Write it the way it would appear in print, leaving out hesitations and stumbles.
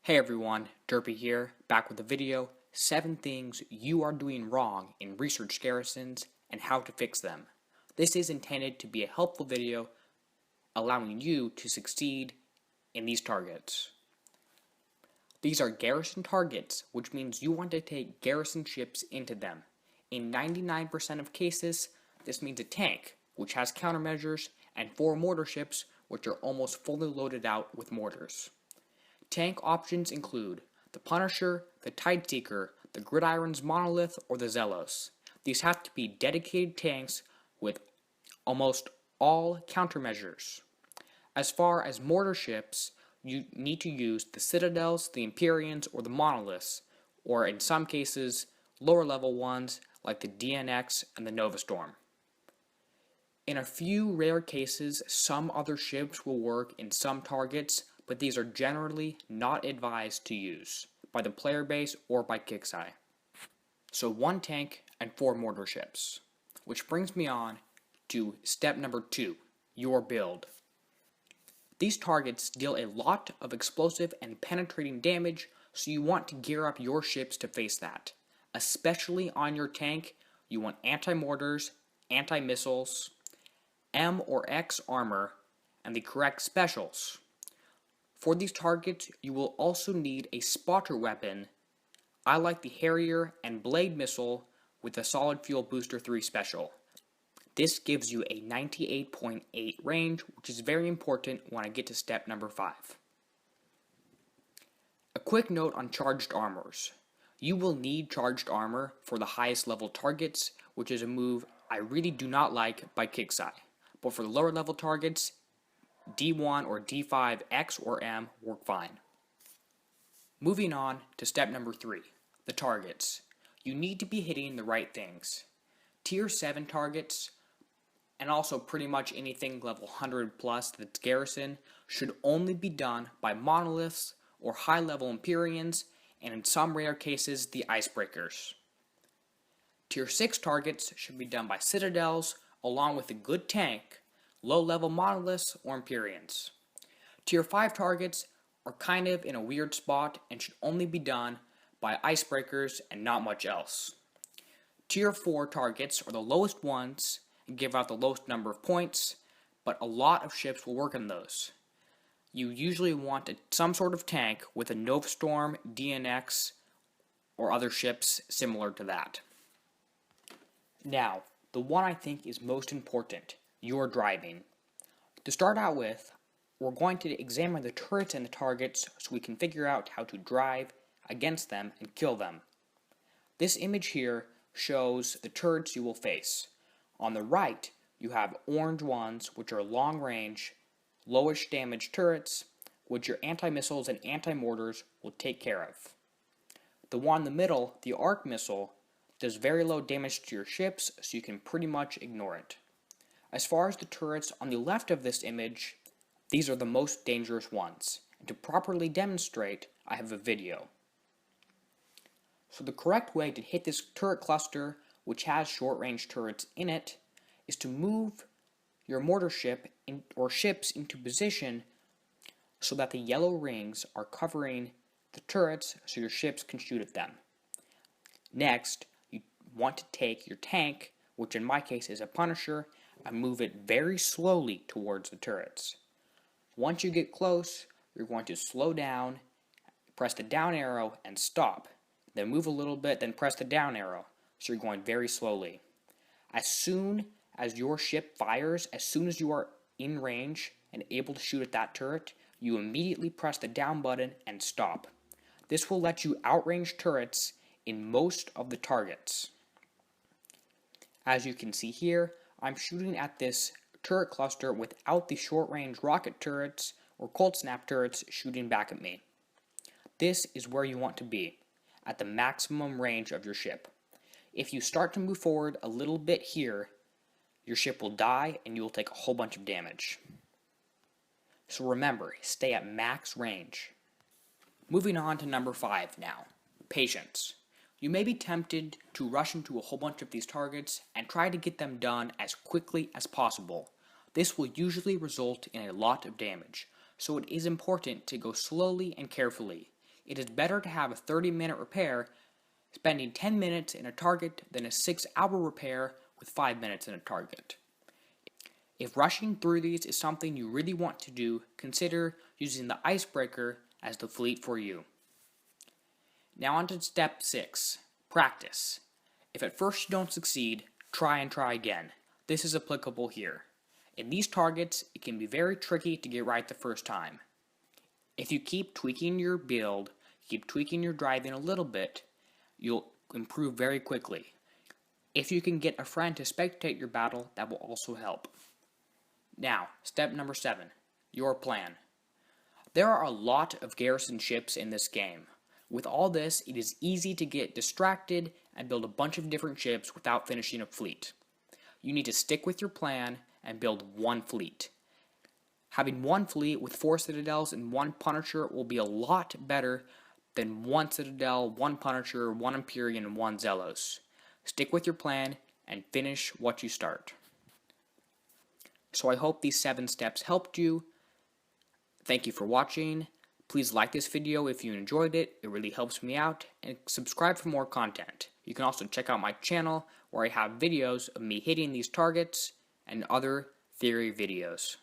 Hey everyone, Derpy here, back with a video, 7 things you are doing wrong in Research Garrisons and how to fix them. This is intended to be a helpful video allowing you to succeed in these targets. These are garrison targets, which means you want to take garrison ships into them. In 99% of cases, this means a tank, which has countermeasures, and 4 mortar ships, which are almost fully loaded out with mortars. Tank options include the Punisher, the Tideseeker, the Gridiron's Monolith, or the Zealous. These have to be dedicated tanks with almost all countermeasures. As far as mortar ships, you need to use the Citadels, the Empyreans, or the Monoliths, or in some cases, lower level ones like the DNX and the Novastorm. In a few rare cases, some other ships will work in some targets, but these are generally not advised to use by the player base or by Kixeye. So 1 tank and 4 mortar ships. Which brings me on to step number 2, your build. These targets deal a lot of explosive and penetrating damage, so you want to gear up your ships to face that. Especially on your tank, you want anti-mortars, anti-missiles, M or X armor, and the correct specials. For these targets, you will also need a spotter weapon. I like the Harrier and Blade missile with the Solid Fuel Booster 3 special. This gives you a 98.8 range, which is very important when I get to step number 5. A quick note on charged armors. You will need charged armor for the highest level targets, which is a move I really do not like by Kixeye. But for the lower level targets, D1 or D5 X or M work fine. Moving on to step number 3, the targets. You need to be hitting the right things. Tier 7 targets, and also pretty much anything level 100 plus that's garrison, should only be done by monoliths or high level Empyreans, and in some rare cases the icebreakers. Tier 6 targets should be done by citadels along with a good tank, low-level monoliths, or Empyreans. Tier 5 targets are kind of in a weird spot and should only be done by icebreakers and not much else. Tier 4 targets are the lowest ones and give out the lowest number of points, but a lot of ships will work on those. You usually want some sort of tank with a Novastorm, DNX, or other ships similar to that. Now, the one I think is most important, your driving. To start out with, we're going to examine the turrets and the targets so we can figure out how to drive against them and kill them. This image here shows the turrets you will face. On the right, you have orange ones, which are long range, lowish damage turrets, which your anti-missiles and anti-mortars will take care of. The one in the middle, the arc missile, does very low damage to your ships, so you can pretty much ignore it. As far as the turrets on the left of this image, these are the most dangerous ones, and to properly demonstrate, I have a video. So the correct way to hit this turret cluster, which has short-range turrets in it, is to move your mortar ship or ships into position so that the yellow rings are covering the turrets so your ships can shoot at them. Next, you want to take your tank, which in my case is a Punisher, and move it very slowly towards the turrets. Once you get close, you're going to slow down, press the down arrow, and stop. Then move a little bit, then press the down arrow. So you're going very slowly. As soon as your ship fires, as soon as you are in range and able to shoot at that turret, you immediately press the down button and stop. This will let you outrange turrets in most of the targets. As you can see here, I'm shooting at this turret cluster without the short-range rocket turrets or cold snap turrets shooting back at me. This is where you want to be, at the maximum range of your ship. If you start to move forward a little bit here, your ship will die and you will take a whole bunch of damage. So remember, stay at max range. Moving on to number 5 now, patience. You may be tempted to rush into a whole bunch of these targets and try to get them done as quickly as possible. This will usually result in a lot of damage, so it is important to go slowly and carefully. It is better to have a 30-minute repair spending 10 minutes in a target than a 6-hour repair with 5 minutes in a target. If rushing through these is something you really want to do, consider using the icebreaker as the fleet for you. Now on to step 6, practice. If at first you don't succeed, try and try again. This is applicable here. In these targets, it can be very tricky to get right the first time. If you keep tweaking your build, keep tweaking your driving a little bit, you'll improve very quickly. If you can get a friend to spectate your battle, that will also help. Now, step number 7, your plan. There are a lot of garrison ships in this game. With all this, it is easy to get distracted and build a bunch of different ships without finishing a fleet. You need to stick with your plan and build one fleet. Having one fleet with 4 citadels and 1 Punisher will be a lot better than 1 Citadel, 1 Punisher, 1 Empyrean, and 1 Zealous. Stick with your plan and finish what you start. So I hope these 7 steps helped you. Thank you for watching. Please like this video if you enjoyed it. It really helps me out. And subscribe for more content. You can also check out my channel where I have videos of me hitting these targets and other theory videos.